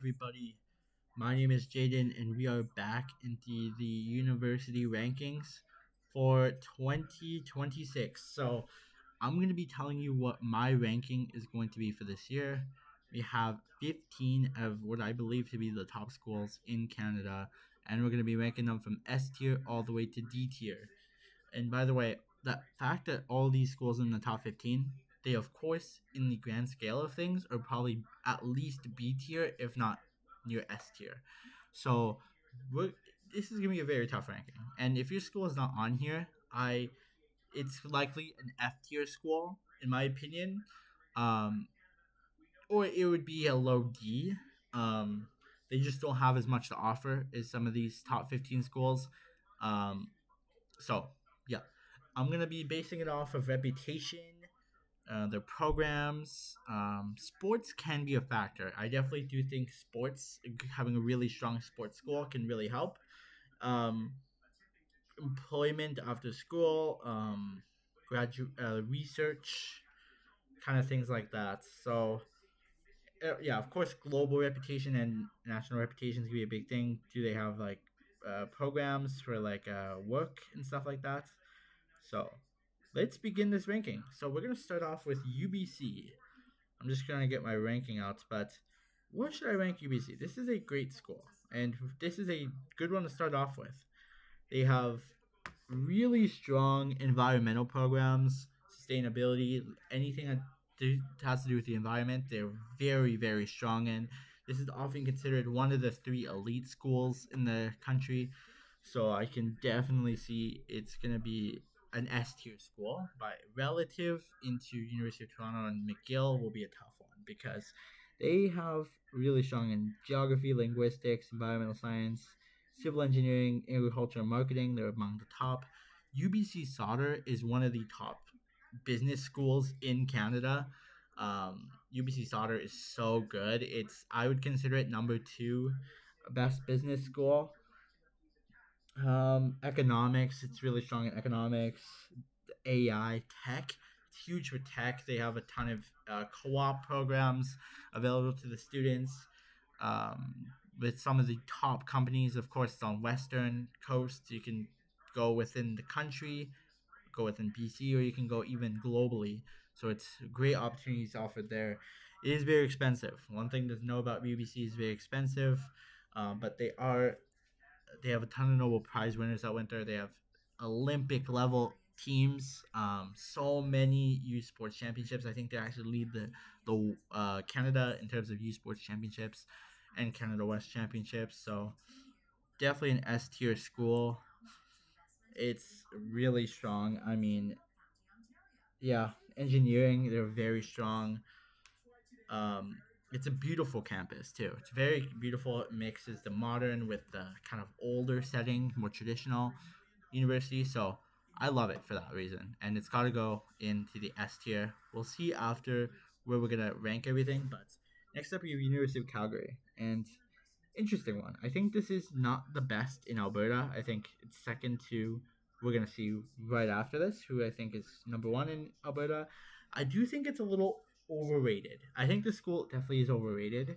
everybody. My name is Jaden, and we are back into the university rankings for 2026. So, I'm going to be telling you what my ranking is going to be for this year. We have 15 of what I believe to be the top schools in Canada, and we're going to be ranking them from S tier all the way to D tier. And by the way, the fact that all these schools in the top 15, they of course, in the grand scale of things, are probably at least B tier, if not near S tier. So we're, this is gonna be a very tough ranking. And if your school is not on here, it's likely an F tier school, in my opinion. Um, or it would be a low D. Um, they just don't have as much to offer as some of these top 15 schools. Um, so yeah, I'm gonna be basing it off of reputation, their programs. Sports can be a factor. I definitely do think sports, having a really strong sports school, can really help. Um, Employment after school, graduate research, kind of things like that. So yeah, of course, global reputation and national reputation is gonna be a big thing. Do they have like programs for like work and stuff like that? So let's begin this ranking. So we're gonna start off with UBC. I'm just gonna get my ranking out, but what should I rank UBC? This is a great school, and this is a good one to start off with. They have really strong environmental programs, sustainability, anything that has to do with the environment. They're very, very strong in. This is often considered one of the three elite schools in the country. So I can definitely see it's going to be an S tier school, but relative into University of Toronto and McGill will be a tough one because they have really strong in geography, linguistics, environmental science, civil engineering, agriculture, and marketing. They're among the top. UBC Sauder is one of the top business schools in Canada. UBC Sauder is so good. I would consider it number two best business school. Economics, it's really strong in economics. AI, tech, it's huge for tech. They have a ton of co-op programs available to the students. With some of the top companies, of course, it's on western coast. You can go within the country, go within BC, or you can go even globally. So it's great opportunities offered there. It is very expensive. One thing to know about UBC is very expensive, but they have a ton of Nobel Prize winners that went there. They have Olympic level teams. So many youth sports championships. I think they actually lead the Canada in terms of youth sports championships and Canada West championships. So definitely an S tier school. It's really strong. I mean, yeah, engineering, they're very strong. It's a beautiful campus too. It's very beautiful. It mixes the modern with the kind of older setting, more traditional university. So I love it for that reason, and it's got to go into the S tier. We'll see after where we're gonna rank everything. But next up, we have University of Calgary, and interesting one. I think this is not the best in Alberta. I think it's second to we're gonna see right after this, who I think is number one in Alberta. I do think it's a little overrated. I think the school definitely is overrated.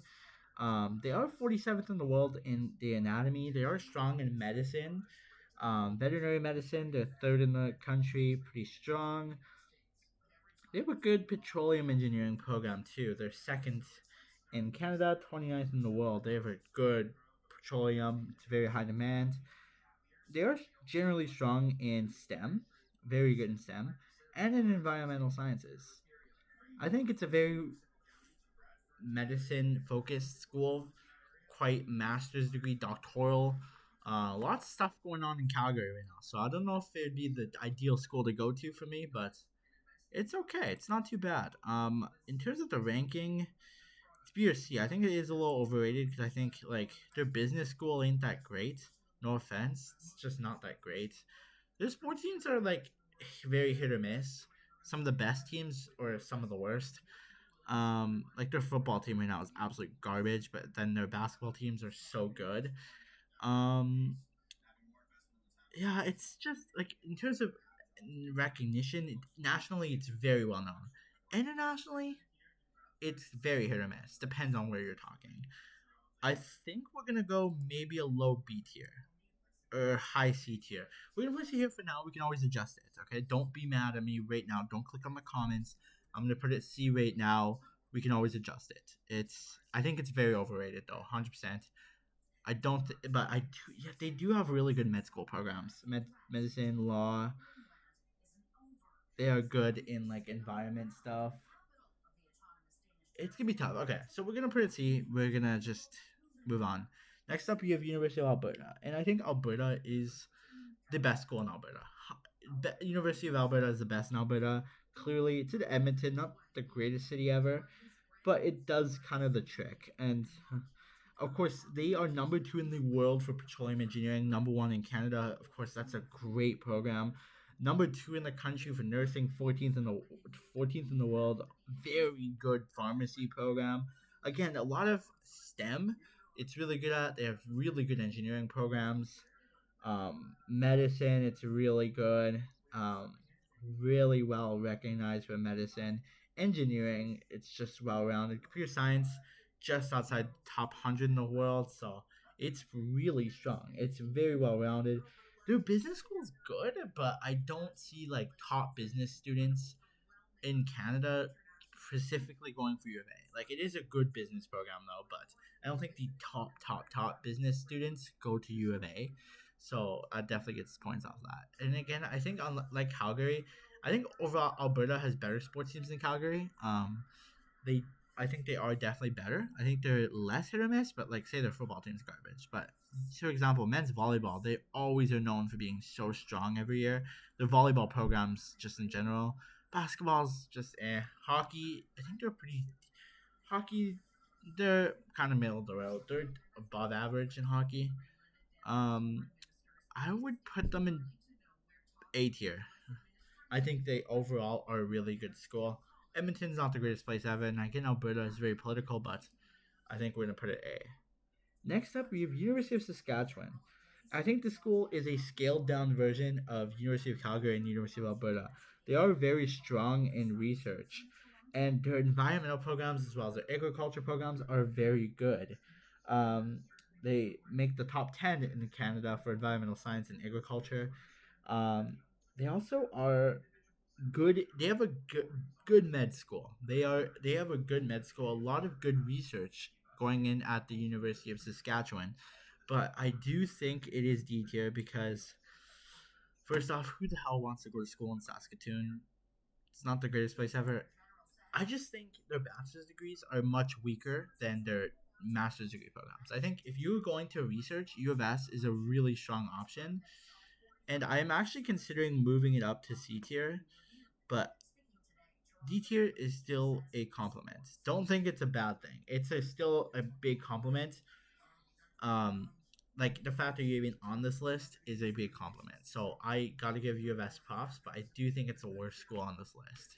They are 47th in the world in the anatomy. They are strong in medicine. Veterinary medicine, they're third in the country, pretty strong. They have a good petroleum engineering program too. They're second in Canada, 29th in the world. They have a good petroleum. It's very high demand. They are generally strong in STEM, very good in STEM, and in environmental sciences. I think it's a very medicine focused school, quite master's degree, doctoral. Lots of stuff going on in Calgary right now. So I don't know if it'd be the ideal school to go to for me, but it's okay. It's not too bad. In terms of the ranking, it's B or C. I think it is a little overrated because I think like their business school ain't that great. No offense, it's just not that great. Their sports teams are like very hit or miss. Some of the best teams or some of the worst. Like their football team right now is absolute garbage, but then their basketball teams are so good. Um, yeah, it's just like in terms of recognition, nationally it's very well known. Internationally, it's very hit or miss. Depends on where you're talking. I think we're gonna go maybe a low B tier or high C tier. We're gonna put it here for now. We can always adjust it. Okay, don't be mad at me right now. Don't click on the comments. I'm gonna put it C right now. We can always adjust it. I think it's very overrated though, 100%. I don't, but I do. Yeah, they do have really good med school programs. Medicine, law. They are good in like environment stuff. It's gonna be tough. Okay, so we're gonna put it C. We're gonna just move on. Next up, you have University of Alberta, and I think Alberta is the best school in Alberta. University of Alberta is the best in Alberta. Clearly, it's in Edmonton, not the greatest city ever, but it does kind of the trick. And of course, they are number two in the world for petroleum engineering, number one in Canada. Of course, that's a great program. Number two in the country for nursing, 14th in the world. Very good pharmacy program. Again, a lot of STEM. It's really good at. They have really good engineering programs. Medicine, it's really good. Um, really well recognized for medicine. Engineering, it's just well rounded. Computer science, just outside top 100 in the world, so it's really strong. It's very well rounded. Their business school is good, but I don't see like top business students in Canada specifically going for U of A. Like it is a good business program though, but I don't think the top business students go to U of A. So I definitely gets points off that. And again, I think on like Calgary, I think overall Alberta has better sports teams than Calgary. They I think they are definitely better. I think they're less hit or miss, but like say their football team's garbage. But for example, men's volleyball, they always are known for being so strong every year. The volleyball programs, just in general, basketball's just eh. Hockey, I think they're pretty. Hockey, they're kind of middle of the road. They're above average in hockey. Um, I would put them in A tier. I think they overall are a really good school. Edmonton's not the greatest place ever, and again, Alberta is very political, but I think we're gonna put it A. Next up, we have University of Saskatchewan. I think the school is a scaled down version of University of Calgary and University of Alberta. They are very strong in research, and their environmental programs as well as their agriculture programs are very good. Um, they make the top 10 in Canada for environmental science and agriculture. Um, they also are good. They have a good med school. They have a good med school. A lot of good research going in at the University of Saskatchewan, but I do think it is D tier because first off, who the hell wants to go to school in Saskatoon? It's not the greatest place ever. I just think their bachelor's degrees are much weaker than their master's degree programs. I think if you're going to research, U of S is a really strong option, and I am actually considering moving it up to C tier, but D tier is still a compliment. Don't think it's a bad thing. Still a big compliment. Um, like the fact that you're even on this list is a big compliment. So I gotta give U of S props, but I do think it's the worst school on this list.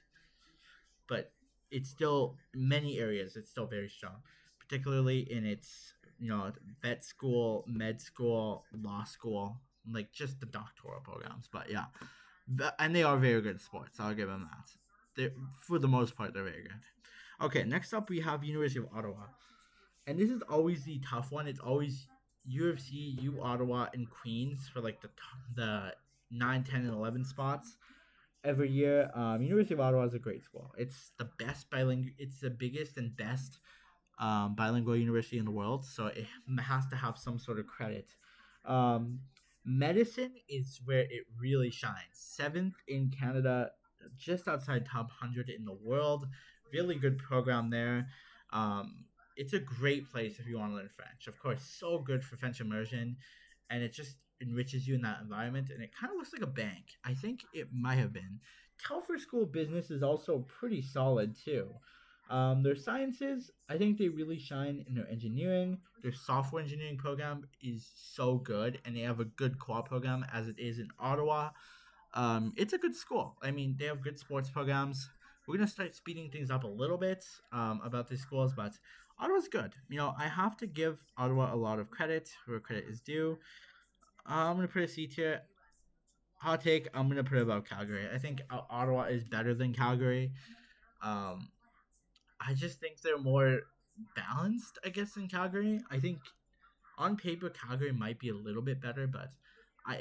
But it's still in many areas. It's still very strong, particularly in its vet school, med school, law school, like just the doctoral programs. But yeah, and they are very good at sports. I'll give them that. They for the most part they're very good. Okay, next up we have University of Ottawa, and this is always the tough one. It's always U of C, U Ottawa, and Queens for like the 9, 10, and 11 spots every year. University of Ottawa is a great school. It's the best bilingual. It's the biggest and best bilingual university in the world, so it has to have some sort of credit. Um, Medicine is where it really shines. Seventh in Canada, just outside top 100 in the world. Really good program there. It's a great place if you want to learn French. Of course, so good for French immersion, and it just enriches you in that environment. And it kind of looks like a bank. I think it might have been. Telfer School of Business is also pretty solid too. Their sciences, I think they really shine in their engineering. Their software engineering program is so good, and they have a good co-op program as it is in Ottawa. It's a good school. I mean, they have good sports programs. We're gonna start speeding things up a little bit about these schools, but Ottawa's good. I have to give Ottawa a lot of credit where credit is due. I'm gonna put a C tier. Hot take. I'm gonna put it above Calgary. I think Ottawa is better than Calgary. Um, I just think they're more. balanced, I guess, in Calgary. I think on paper Calgary might be a little bit better, but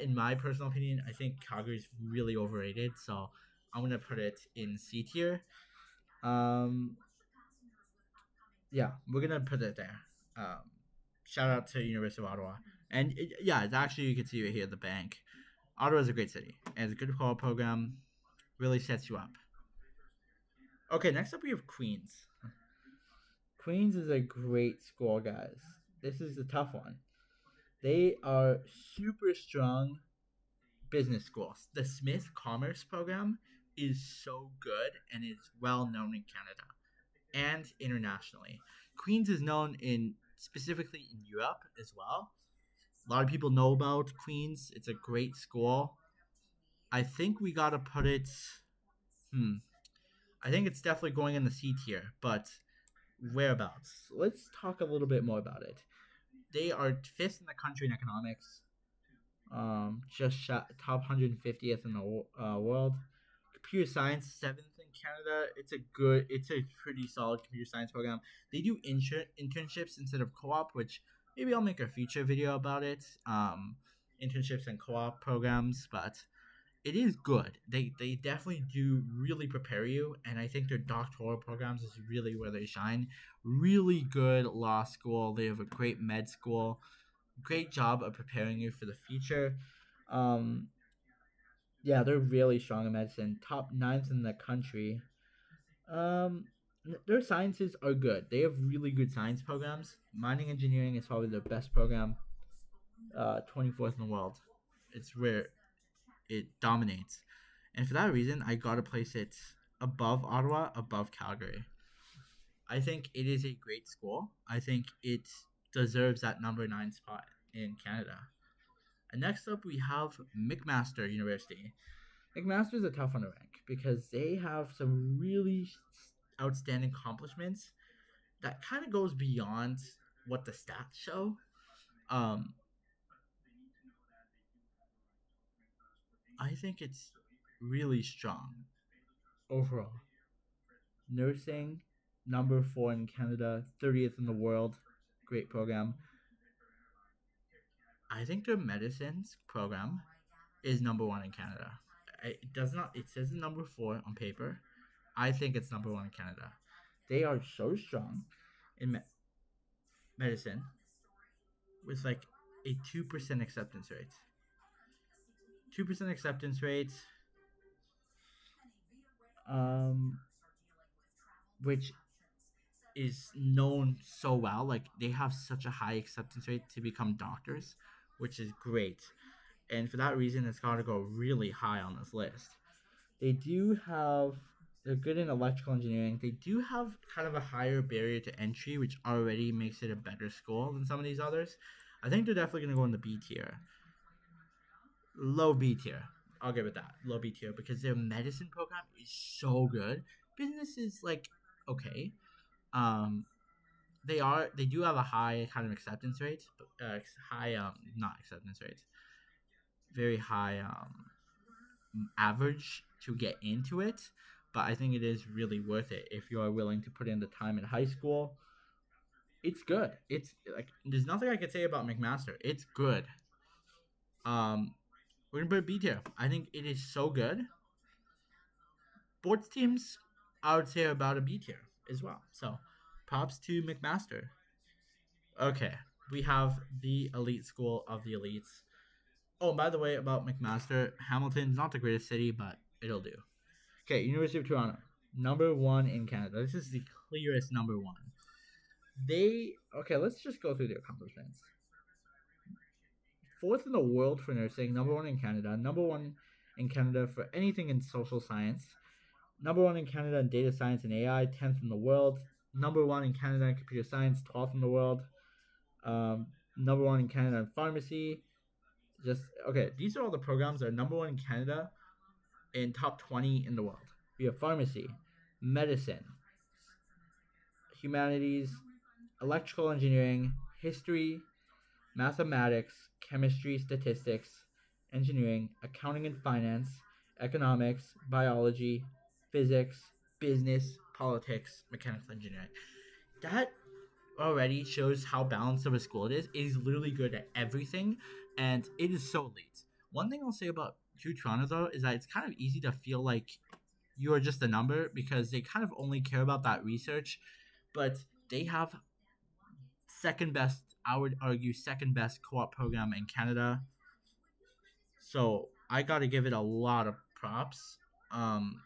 in my personal opinion, I think Calgary is really overrated. So I'm gonna put it in C tier. Um, yeah, we're gonna put it there. Um, Shout out to University of Ottawa, and yeah, it's actually you can see it here at the bank. Ottawa is a great city, and it's a good call program. Really sets you up. Okay, next up we have Queens. Queens is a great school, guys. This is a tough one. They are super strong business schools. The Smith Commerce program is so good and is well known in Canada and internationally. Queens is known in specifically in Europe as well. A lot of people know about Queens. It's a great school. I think we gotta put it. Hmm. I think it's definitely going in the C tier, but whereabouts? Let's talk a little bit more about it. They are fifth in the country in economics. Just shot top 150th in the world. Computer science, seventh in Canada. It's a pretty solid computer science program. They do internships instead of co-op, which maybe I'll make a future video about it. Internships and co-op programs, but it is good. They definitely do really prepare you, and I think their doctoral programs is really where they shine. Really good law school. They have a great med school. Great job of preparing you for the future. Um, yeah, they're really strong in medicine. Top ninth in the country. Um, their sciences are good. They have really good science programs. Mining engineering is probably their best program. 24th in the world. It's where it dominates. And for that reason, I gotta place it above Ottawa, above Calgary. I think it is a great school. I think it deserves that number 9 spot in Canada. And next up, we have McMaster University. McMaster is a tough one to rank because they have some really outstanding accomplishments that kind of goes beyond what the stats show. Um, I think it's really strong overall. Nursing, number 4 in Canada, 30th in the world. Great program. I think their medicines program is number 1 in Canada. It does not. It says number 4 on paper. I think it's number 1 in Canada. They are so strong in medicine with like a 2% acceptance rate. 2% acceptance rate, um, which is known so well. Like they have such a high acceptance rate to become doctors, which is great. And for that reason, it's got to go really high on this list. They do have they're good in electrical engineering. They do have kind of a higher barrier to entry, which already makes it a better school than some of these others. I think they're definitely going to go in the B tier. Low B tier. I'll give it that. Low B tier because their medicine program is so good. Business is like okay. Um, they do have a high kind of acceptance rate, high not acceptance rate, very high average to get into it. But I think it is really worth it if you are willing to put in the time in high school. It's good. It's like there's nothing I could say about McMaster. It's good. Um, we're gonna put a B tier. I think it is so good. Sports teams, I would say about a B tier as well. So, props to McMaster. Okay, we have the elite school of the elites. Oh, by the way, about McMaster, Hamilton's not the greatest city, but it'll do. Okay, University of Toronto, number 1 in Canada. This is the clearest number 1. Let's just go through their accomplishments. 4th in the world for nursing, number 1 in Canada, number 1 in Canada for anything in social science, number 1 in Canada in data science and AI, 10th in the world, number 1 in Canada in computer science, 12th in the world, number 1 in Canada in pharmacy. These are all the programs that are number 1 in Canada and top 20 in the world. We have pharmacy, medicine, humanities, electrical engineering, history, mathematics, chemistry, statistics, engineering, accounting and finance, economics, biology, physics, business, politics, mechanical engineering. That already shows how balanced of a school it is. It is literally good at everything, and it is so elite. One thing I'll say about Toronto though is that it's kind of easy to feel like you are just a number because they kind of only care about that research, but they have second best. I would argue second best co-op program in Canada. So I got to give it a lot of props. Um,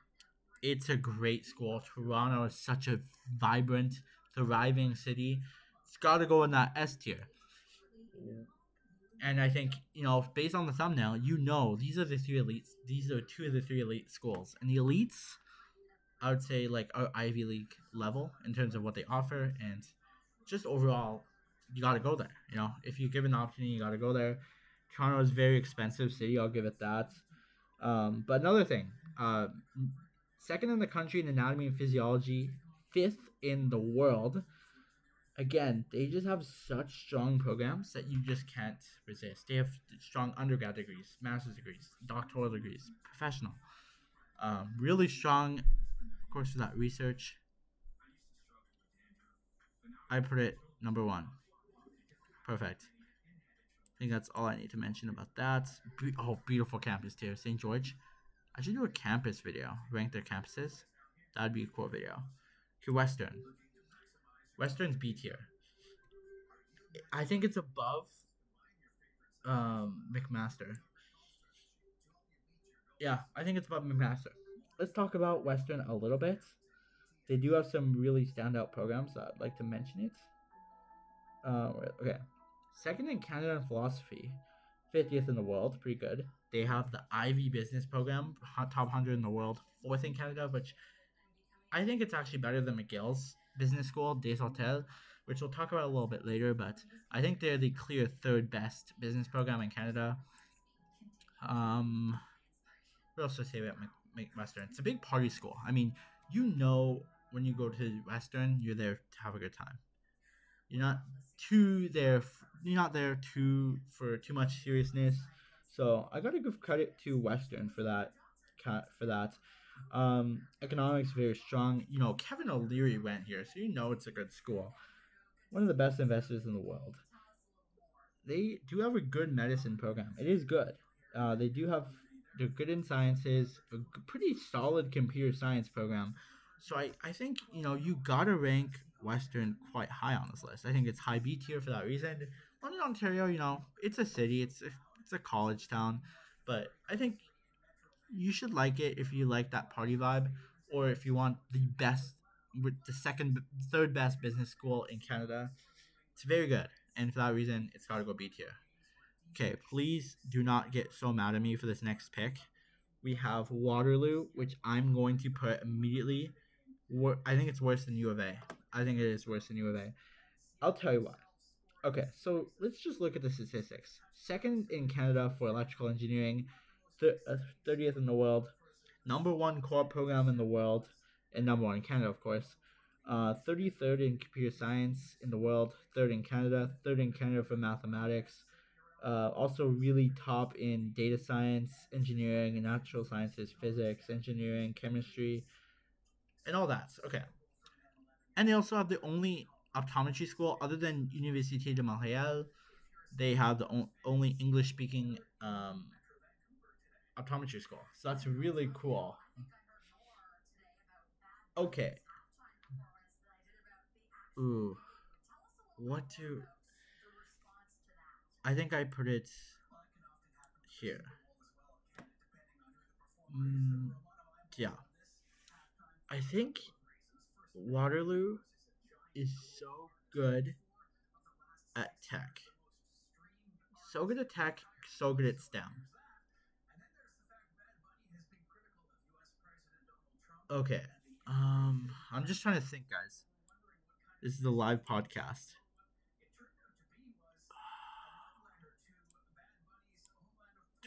it's a great school. Toronto is such a vibrant, thriving city. It's got to go in that S tier. And I think, based on the thumbnail, these are the three elites. These are two of the three elite schools. And the elites, I would say, like, are Ivy League level in terms of what they offer. And just overall, you got to go there. If you give an opportunity, you got to go there. Toronto is a very expensive city. I'll give it that. But another thing, second in the country in anatomy and physiology, fifth in the world. Again, they just have such strong programs that you just can't resist. They have strong undergrad degrees, master's degrees, doctoral degrees, professional. Really strong, of course, for that research. I put it number one. Perfect. I think that's all I need to mention about that. Beautiful campus too, St. George. I should do a campus video, rank their campuses. That'd be a cool video. To Western. Western's B tier. I think it's above McMaster. Yeah, I think it's above McMaster. Let's talk about Western a little bit. They do have some really standout programs that I'd like to mention it. Okay. Second in Canada in philosophy, 50th in the world, pretty good. They have the Ivy Business Program, top 100 in the world, fourth in Canada, which I think it's actually better than McGill's business school, Des Hôtels, which we'll talk about a little bit later, but I think they're the clear third best business program in Canada. What else to say about Western? It's a big party school. I mean, when you go to Western, you're there to have a good time. You're not too there. You're not there for too much seriousness. So I gotta give credit to Western for that. For that, economics very strong. Kevin O'Leary went here, so it's a good school. One of the best investors in the world. They do have a good medicine program. It is good. They're good in sciences, a pretty solid computer science program. So I think you gotta rank Western quite high on this list. I think it's high B tier for that reason. London, Ontario, it's a city, it's a college town, but I think you should like it if you like that party vibe, or if you want the best, with the third best business school in Canada. It's very good, and for that reason, it's gotta go B tier. Okay, please do not get so mad at me for this next pick. We have Waterloo, which I'm going to put immediately. I think it's worse than U of A. I think it is worse than U of A. I'll tell you why. Okay, so let's just look at the statistics. Second in Canada for electrical engineering, 30th in the world, number one core program in the world, and number one in Canada, of course. 33rd in computer science in the world, third in Canada for mathematics. Also really top in data science, engineering, and natural sciences, physics, engineering, chemistry, and all that. Okay. And they also have the only optometry school other than Universite de Montreal. They have the only English-speaking optometry school. So that's really cool. Okay. Ooh. What to... I think I put it here. Yeah. I think Waterloo is so good at tech. So good at tech, so good at STEM. Okay. I'm just trying to think, guys. This is a live podcast.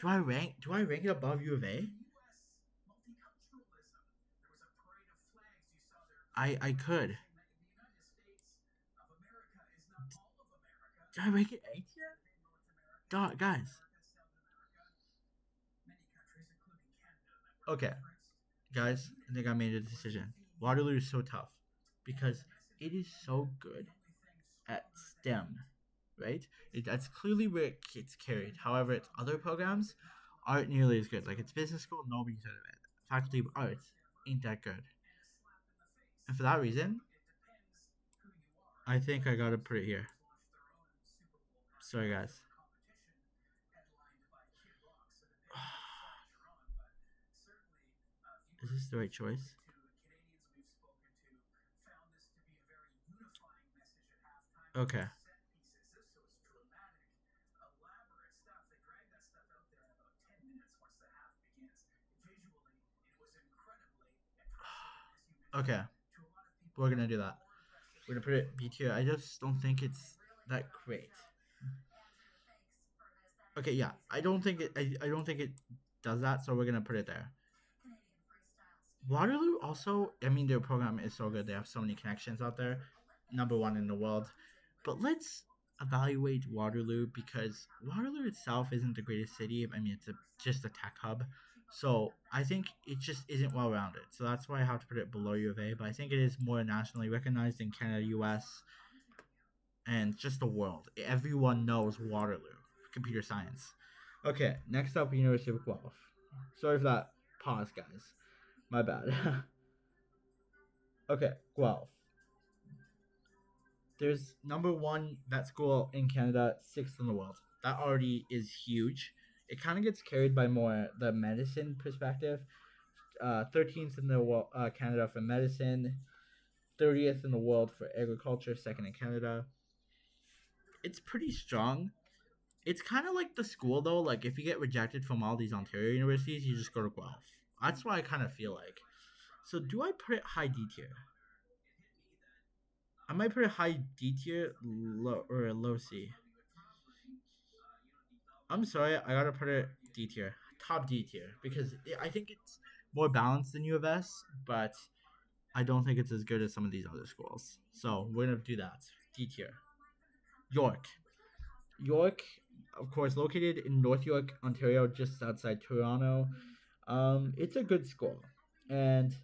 Do I rank it above U of A? I could. Did I rank it A tier? Guys. Okay. Guys, I think I made a decision. Waterloo is so tough because it is so good at STEM, right? That's clearly where it gets carried. However, its other programs aren't nearly as good. Like its business school, nobody's heard of it. Faculty of Arts ain't that good. And for that reason, I think I gotta put it here. Sorry, guys. Is this the right choice? Okay. Okay. We're gonna do that. We're gonna put it B tier. I just don't think it's that great. Okay, yeah. I don't think it does that, so we're gonna put it there. Waterloo also, I mean, their program is so good. They have so many connections out there, number one in the world. But let's evaluate Waterloo because Waterloo itself isn't the greatest city. I mean, just a tech hub. So I think it just isn't well rounded. So that's why I have to put it below U of A. But I think it is more nationally recognized in Canada, US, and just the world. Everyone knows Waterloo, computer science. Okay, next up, University of Guelph. Sorry for that pause, guys. My bad. Okay, Guelph. There's number one that school in Canada, sixth in the world. That already is huge. It kind of gets carried by more the medicine perspective. 13th in the world, Canada for medicine, 30th in the world for agriculture, second in Canada. It's pretty strong. It's kind of like the school though. Like if you get rejected from all these Ontario universities, you just go to Guelph. That's what I kind of feel like. So do I put it high D tier? I might put it high D tier, low or a low C. I'm sorry, I gotta put it D tier, top D tier, because I think it's more balanced than U of S, but I don't think it's as good as some of these other schools. So we're gonna do that. D tier. York. York, of course, located in North York, Ontario, just outside Toronto. It's a good school, and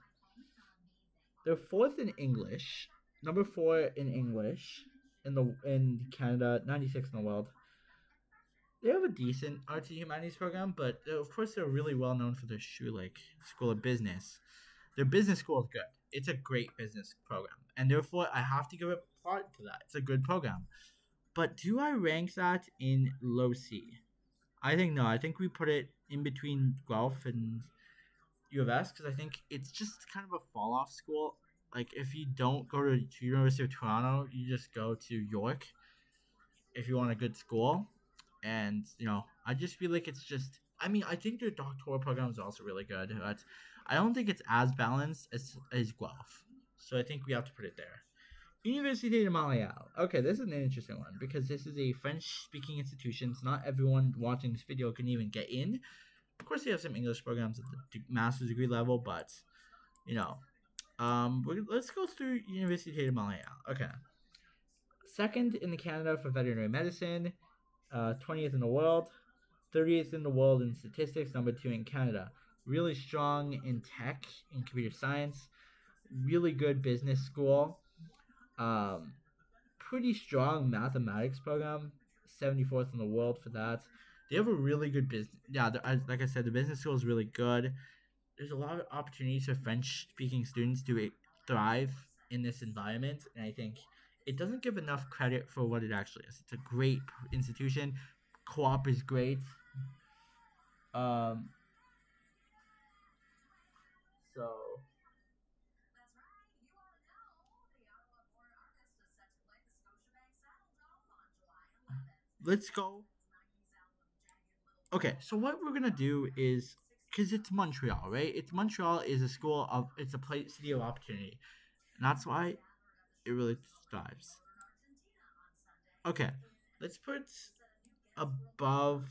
they're fourth in English, number four in English in Canada, 96 in the world. They have a decent arts and humanities program, but of course they're really well known for their School of Business. Their business school is good. It's a great business program, and therefore I have to give a part to that. It's a good program. But do I rank that in low C? I think no. I think we put it in between Guelph and U of S because I think it's just kind of a fall off school. Like if you don't go to University of Toronto, you just go to York if you want a good school. And I just feel like it's just. I mean, I think their doctoral program is also really good, but I don't think it's as balanced as Guelph. So I think we have to put it there. Universite de Montreal. Okay, this is an interesting one because this is a French-speaking institution. So not everyone watching this video can even get in. Of course, they have some English programs at the master's degree level, but you know, let's go through Universite de Montreal. Okay, second in the Canada for veterinary medicine, 20th in the world, 30th in the world in statistics, number two in Canada. Really strong in tech, in computer science, really good business school. Um, Pretty strong mathematics program, 74th in the world for that. They have a really good business. Yeah, like I said, the business school is really good. There's a lot of opportunities for French-speaking students to thrive in this environment, and I think it doesn't give enough credit for what it actually is. It's a great institution. Co-op is great. Um, so let's go. Okay, so what we're gonna do is because it's Montreal, right? It's Montreal is a school of it's a place city of opportunity, and that's why it really thrives. Okay, let's put above.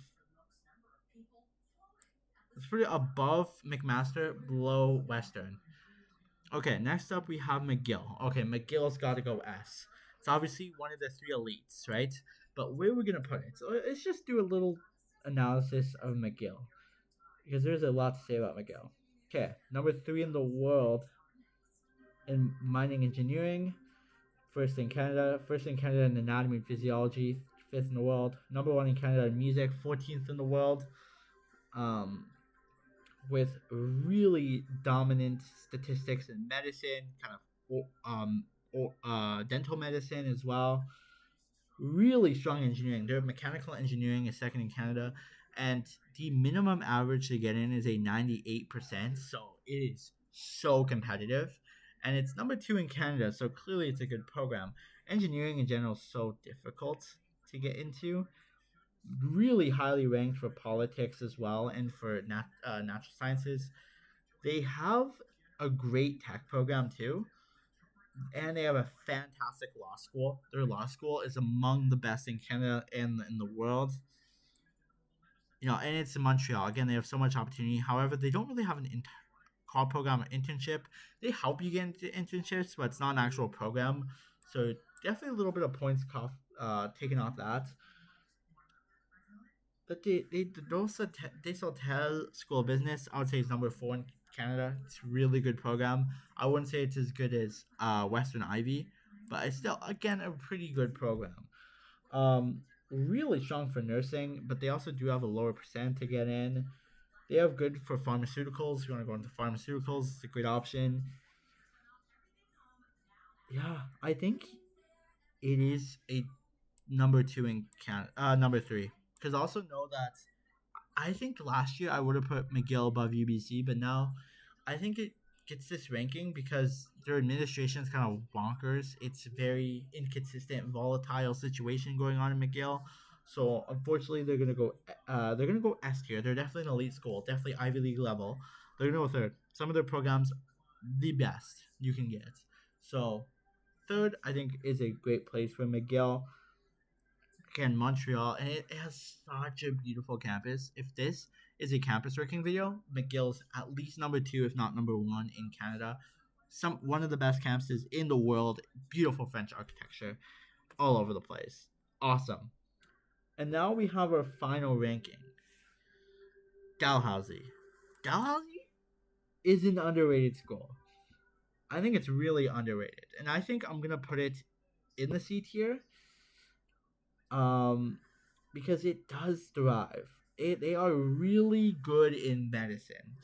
Let's put it above McMaster, below Western. Okay, next up we have McGill. Okay, McGill's got to go S. It's obviously one of the three elites, right? But where are we gonna put it? So let's just do a little analysis of McGill because there's a lot to say about McGill. Okay, number three in the world in mining engineering first in Canada in anatomy and physiology, fifth in the world, number one in Canada in music, 14th in the world, um, with really dominant statistics in medicine, kind of dental medicine as well. Really strong engineering. Their mechanical engineering is second in Canada, and the minimum average to get in is a 98%. So it is so competitive, and it's number two in Canada. So clearly, it's a good program. Engineering in general is so difficult to get into. Really highly ranked for politics as well, and for natural sciences. They have a great tech program too, and they have a fantastic law school. Their law school is among the best in Canada and in the world. And it's in Montreal. Again, they have so much opportunity. However, they don't really have an call program or internship. They help you get into internships, but it's not an actual program. So definitely a little bit of points taken off that. But they still tell School of Business. I would say it's number four in Canada. It's a really good program. I wouldn't say it's as good as Western Ivy, but it's still again a pretty good program. Really strong for nursing, but they also do have a lower percent to get in. They have good for pharmaceuticals. If you want to go into pharmaceuticals, it's a great option. Yeah, I think it is a number two in Canada. Number three, because also know that I think last year I would have put McGill above UBC, but now I think it gets this ranking because their administration is kind of bonkers. It's a very inconsistent, volatile situation going on in McGill. So unfortunately, they're gonna go. They're gonna go S tier. They're definitely an elite school, definitely Ivy League level. They're gonna go third. Some of their programs, the best you can get. So third, I think, is a great place for McGill. Again, Montreal, and it has such a beautiful campus. If this is a campus ranking video, McGill's at least number two, if not number one in Canada. One of the best campuses in the world. Beautiful French architecture all over the place. Awesome. And now we have our final ranking. Dalhousie. Dalhousie is an underrated school. I think it's really underrated, and I think I'm gonna put it in the C tier. Because it does thrive. They are really good in medicine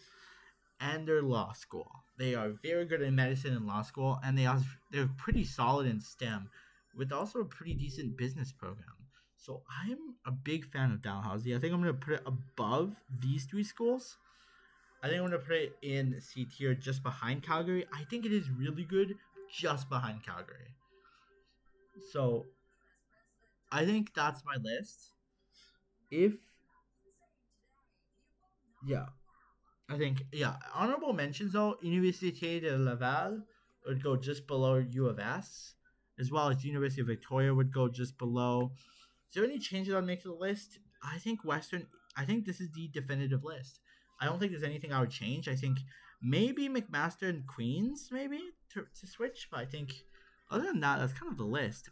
and their law school. They are very good in medicine and law school, and they're pretty solid in STEM, with also a pretty decent business program. So I'm a big fan of Dalhousie. I think I'm gonna put it above these three schools. I think I'm gonna put it in C tier, just behind Calgary. I think it is really good, just behind Calgary. So I think that's my list. If Yeah, I think, yeah. Honorable mentions though, Université de Laval would go just below U of S, as well as University of Victoria would go just below. Is there any changes I'd make to the list? I think Western. I think this is the definitive list. I don't think there's anything I would change. I think maybe McMaster and Queens maybe to switch, but I think other than that, that's kind of the list.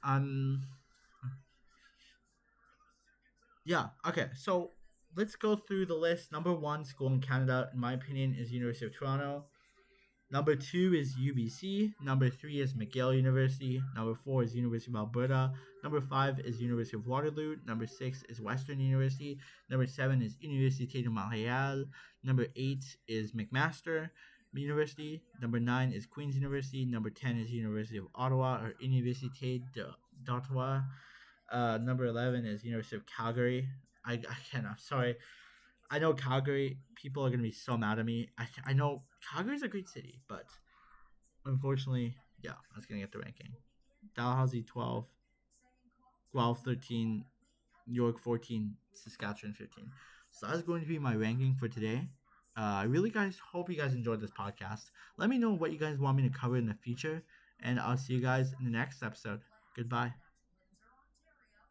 Yeah. Okay. So let's go through the list. Number one school in Canada, in my opinion, is University of Toronto. Number two is UBC. Number three is McGill University. Number four is University of Alberta. Number five is University of Waterloo. Number six is Western University. Number seven is Universite de Montreal. Number eight is McMaster University. Number nine is Queen's University. Number 10 is University of Ottawa or Université d'Ottawa. Number 11 is University of Calgary. I can't. I'm sorry. I know Calgary. People are gonna be so mad at me. I know Calgary's a great city, but unfortunately, yeah, that's gonna get the ranking. Dalhousie 12, Guelph 13, York 14, Saskatchewan 15. So that's going to be my ranking for today. I really guys hope you guys enjoyed this podcast. Let me know what you guys want me to cover in the future, and I'll see you guys in the next episode. Goodbye.